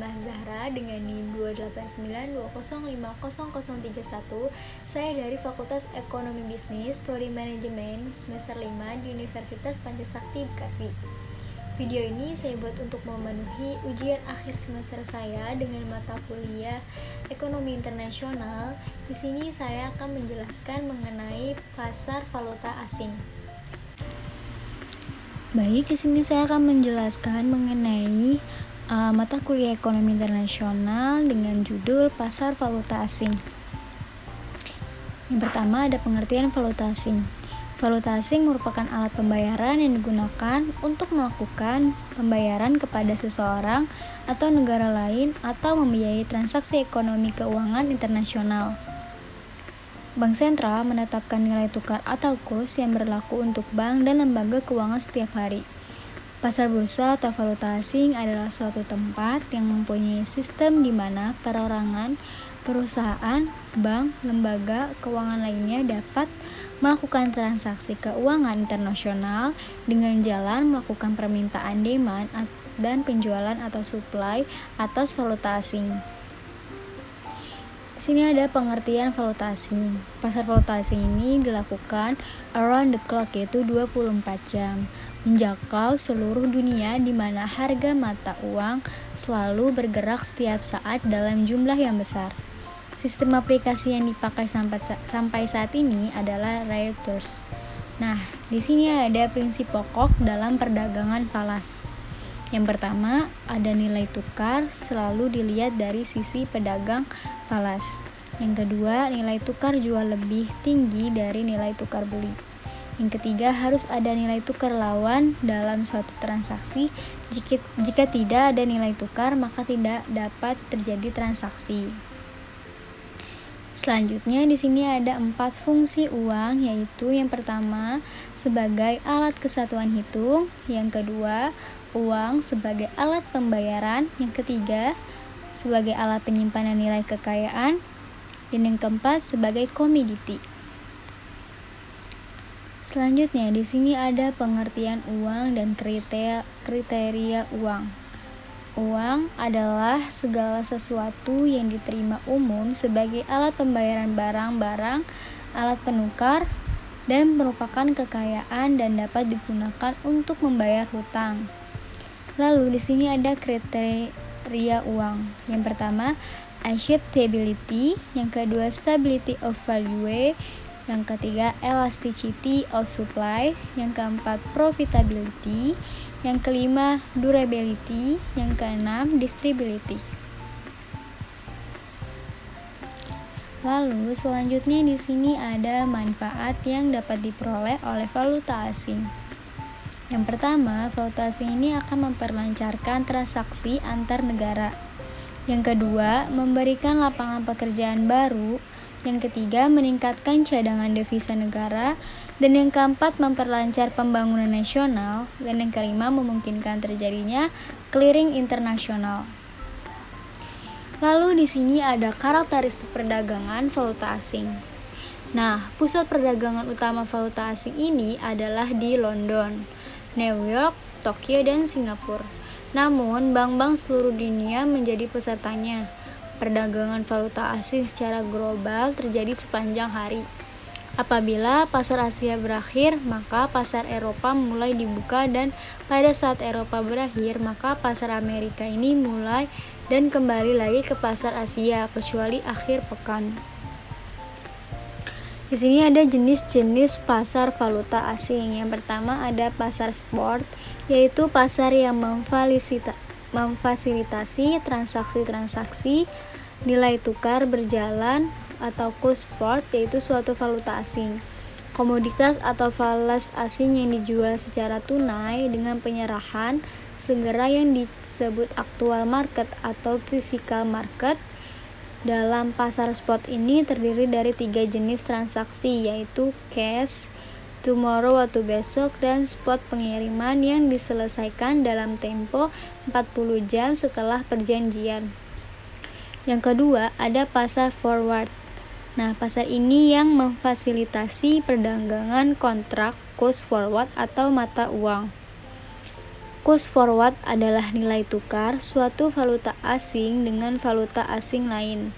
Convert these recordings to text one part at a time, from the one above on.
Halimah Zahra dengan NIM 28920500031. Saya dari Fakultas Ekonomi Bisnis, Prodi Manajemen, semester 5 di Universitas Pancasakti Bekasi. Video ini saya buat untuk memenuhi ujian akhir semester saya dengan mata kuliah Ekonomi Internasional. Di sini saya akan menjelaskan mengenai pasar valuta asing. Baik, di sini saya akan menjelaskan mengenai mata kuliah Ekonomi Internasional dengan judul Pasar Valuta Asing. Yang pertama ada pengertian valuta asing. Valuta asing merupakan alat pembayaran yang digunakan untuk melakukan pembayaran kepada seseorang atau negara lain atau membiayai transaksi ekonomi keuangan internasional. Bank sentral menetapkan nilai tukar atau kurs yang berlaku untuk bank dan lembaga keuangan setiap hari. Pasar bursa atau valuta asing adalah suatu tempat yang mempunyai sistem di mana perorangan, perusahaan, bank, lembaga keuangan lainnya dapat melakukan transaksi keuangan internasional dengan jalan melakukan permintaan demand dan penjualan atau supply atas valuta asing. Di sini ada pengertian valuta asing. Pasar valuta asing ini dilakukan around the clock, yaitu 24 jam, menjangkau seluruh dunia di mana harga mata uang selalu bergerak setiap saat dalam jumlah yang besar. Sistem aplikasi yang dipakai sampai saat ini adalah Reuters. Nah, di sini ada prinsip pokok dalam perdagangan falas. Yang pertama, ada nilai tukar selalu dilihat dari sisi pedagang falas. Yang kedua, nilai tukar jual lebih tinggi dari nilai tukar beli. Yang ketiga, harus ada nilai tukar lawan dalam suatu transaksi. Jika tidak ada nilai tukar, maka tidak dapat terjadi transaksi. Selanjutnya di sini ada 4 fungsi uang, yaitu yang pertama sebagai alat kesatuan hitung, yang kedua uang sebagai alat pembayaran, yang ketiga sebagai alat penyimpanan nilai kekayaan, dan yang keempat sebagai komoditi. Selanjutnya di sini ada pengertian uang dan kriteria uang. Uang adalah segala sesuatu yang diterima umum sebagai alat pembayaran barang-barang, alat penukar, dan merupakan kekayaan dan dapat digunakan untuk membayar hutang. Lalu di sini ada kriteria uang. Yang pertama, acceptability, yang kedua stability of value, yang ketiga elasticity of supply, yang keempat profitability, yang kelima durability, yang keenam distributability. Lalu selanjutnya di sini ada manfaat yang dapat diperoleh oleh valuta asing. Yang pertama, valuta asing ini akan memperlancarkan transaksi antar negara. Yang kedua, memberikan lapangan pekerjaan baru. Yang ketiga, meningkatkan cadangan devisa negara. Dan yang keempat, memperlancar pembangunan nasional. Dan yang kelima, memungkinkan terjadinya clearing internasional. Lalu di sini ada karakteristik perdagangan valuta asing. Nah, pusat perdagangan utama valuta asing ini adalah di London, New York, Tokyo, dan Singapura. Namun, bank-bank seluruh dunia menjadi pesertanya. Perdagangan valuta asing secara global terjadi sepanjang hari. Apabila pasar Asia berakhir, maka pasar Eropa mulai dibuka, dan pada saat Eropa berakhir, maka pasar Amerika ini mulai dan kembali lagi ke pasar Asia, kecuali akhir pekan. Di sini ada jenis-jenis pasar valuta asing. Yang pertama ada pasar spot, yaitu pasar yang memfasilitasi transaksi-transaksi nilai tukar berjalan atau kurs spot, yaitu suatu valuta asing. Komoditas atau falas asing yang dijual secara tunai dengan penyerahan segera yang disebut actual market atau physical market. Dalam pasar spot ini terdiri dari 3 jenis transaksi, yaitu cash, tomorrow atau besok, dan spot pengiriman yang diselesaikan dalam tempo 40 jam setelah perjanjian. Yang kedua, ada pasar forward. Nah, pasar ini yang memfasilitasi perdagangan kontrak kurs forward atau mata uang. Cost forward adalah nilai tukar suatu valuta asing dengan valuta asing lain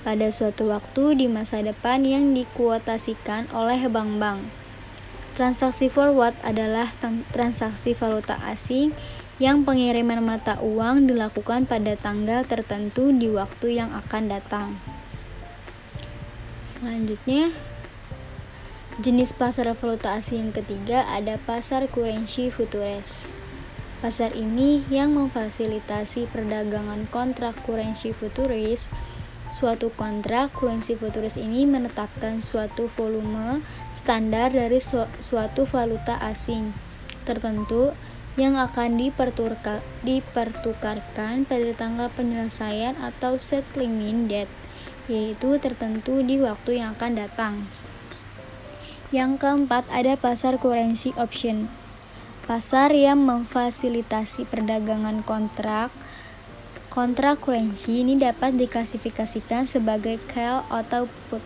pada suatu waktu di masa depan yang dikuotasikan oleh bank-bank. Transaksi forward adalah transaksi valuta asing yang pengiriman mata uang dilakukan pada tanggal tertentu di waktu yang akan datang. Selanjutnya, jenis pasar valuta asing yang ketiga ada pasar currency futures. Pasar ini yang memfasilitasi perdagangan kontrak currency futures. Suatu kontrak currency futures ini menetapkan suatu volume standar dari suatu valuta asing tertentu yang akan dipertukarkan pada tanggal penyelesaian atau settlement date, yaitu tertentu di waktu yang akan datang. Yang keempat ada pasar currency option. Pasar yang memfasilitasi perdagangan kontrak currency ini dapat diklasifikasikan sebagai call atau put.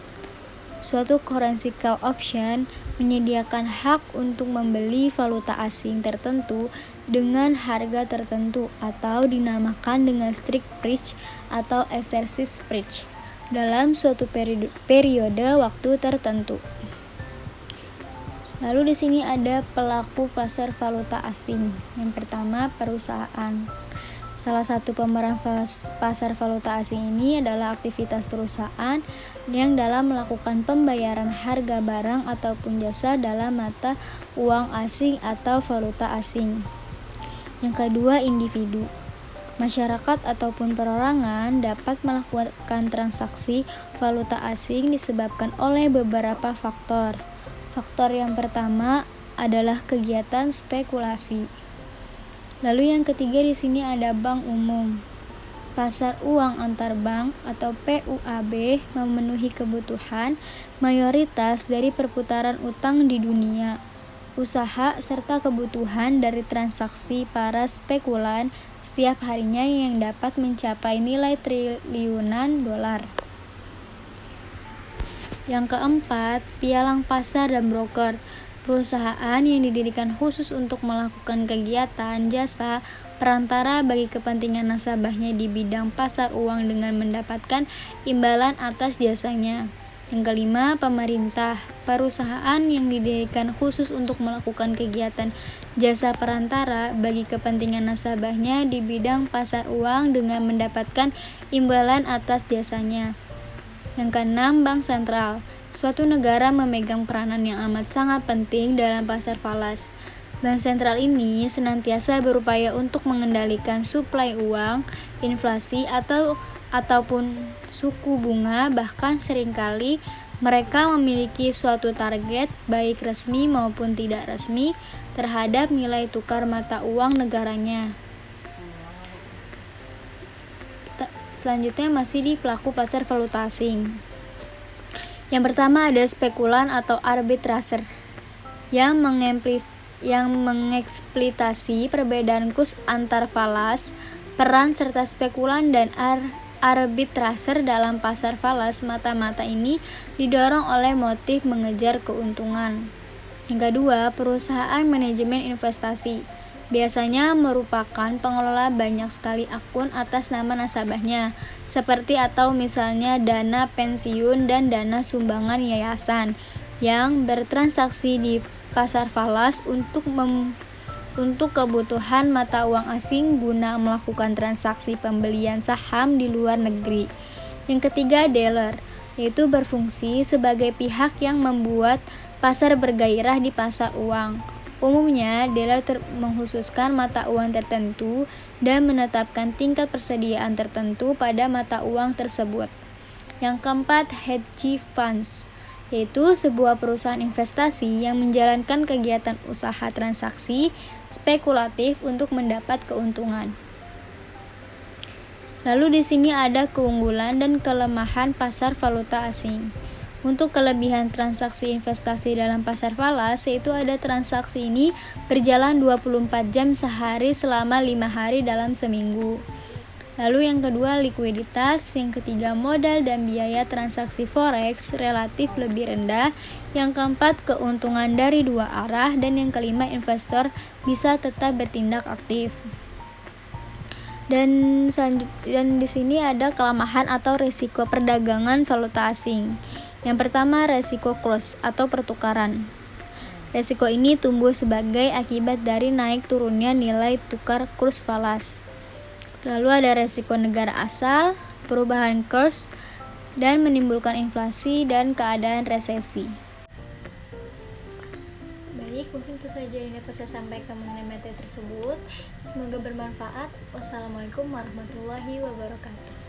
Suatu currency call option menyediakan hak untuk membeli valuta asing tertentu dengan harga tertentu atau dinamakan dengan strike price atau exercise price dalam suatu periode waktu tertentu. Lalu di sini ada pelaku pasar valuta asing. Yang pertama, perusahaan. Salah satu pemeran pasar valuta asing ini adalah aktivitas perusahaan yang dalam melakukan pembayaran harga barang ataupun jasa dalam mata uang asing atau valuta asing. Yang kedua, individu. Masyarakat ataupun perorangan dapat melakukan transaksi valuta asing disebabkan oleh beberapa faktor. Faktor yang pertama adalah kegiatan spekulasi. Lalu yang ketiga di sini ada bank umum. Pasar uang antar bank atau PUAB memenuhi kebutuhan mayoritas dari perputaran utang di dunia, usaha serta kebutuhan dari transaksi para spekulan setiap harinya yang dapat mencapai nilai triliunan dolar. Yang keempat, pialang pasar dan broker. Perusahaan yang didirikan khusus untuk melakukan kegiatan jasa perantara bagi kepentingan nasabahnya di bidang pasar uang dengan mendapatkan imbalan atas jasanya. Yang kelima, pemerintah. Perusahaan yang didirikan khusus untuk melakukan kegiatan jasa perantara bagi kepentingan nasabahnya di bidang pasar uang dengan mendapatkan imbalan atas jasanya. Yang keenam, bank sentral. Suatu negara memegang peranan yang amat sangat penting dalam pasar falas. Bank sentral ini senantiasa berupaya untuk mengendalikan suplai uang, inflasi ataupun suku bunga, bahkan seringkali mereka memiliki suatu target baik resmi maupun tidak resmi terhadap nilai tukar mata uang negaranya. Selanjutnya masih di pelaku pasar valuta asing. Yang pertama ada spekulan atau arbitraser yang mengeksploitasi perbedaan kurs antar falas. Peran serta spekulan dan arbitraser dalam pasar falas mata-mata ini didorong oleh motif mengejar keuntungan. Yang kedua, perusahaan manajemen investasi. Biasanya merupakan pengelola banyak sekali akun atas nama nasabahnya, seperti atau misalnya dana pensiun dan dana sumbangan yayasan yang bertransaksi di pasar falas untuk kebutuhan mata uang asing guna melakukan transaksi pembelian saham di luar negeri. Yang ketiga, dealer, yaitu berfungsi sebagai pihak yang membuat pasar bergairah di pasar uang. Umumnya, dealer mengkhususkan mata uang tertentu dan menetapkan tingkat persediaan tertentu pada mata uang tersebut. Yang keempat, hedge funds, yaitu sebuah perusahaan investasi yang menjalankan kegiatan usaha transaksi spekulatif untuk mendapat keuntungan. Lalu di sini ada keunggulan dan kelemahan pasar valuta asing. Untuk kelebihan transaksi investasi dalam pasar falas, yaitu ada transaksi ini berjalan 24 jam sehari selama 5 hari dalam seminggu. Lalu yang kedua likuiditas, yang ketiga modal dan biaya transaksi forex relatif lebih rendah, yang keempat keuntungan dari dua arah, dan yang kelima investor bisa tetap bertindak aktif. Dan di sini ada kelemahan atau risiko perdagangan valuta asing. Yang pertama risiko cross atau pertukaran. Risiko ini tumbuh sebagai akibat dari naik turunnya nilai tukar kurs falas. Lalu ada resiko negara asal, perubahan kurs, dan menimbulkan inflasi dan keadaan resesi. Baik, mungkin itu saja yang dapat saya sampaikan mengenai materi tersebut. Semoga bermanfaat. Wassalamualaikum warahmatullahi wabarakatuh.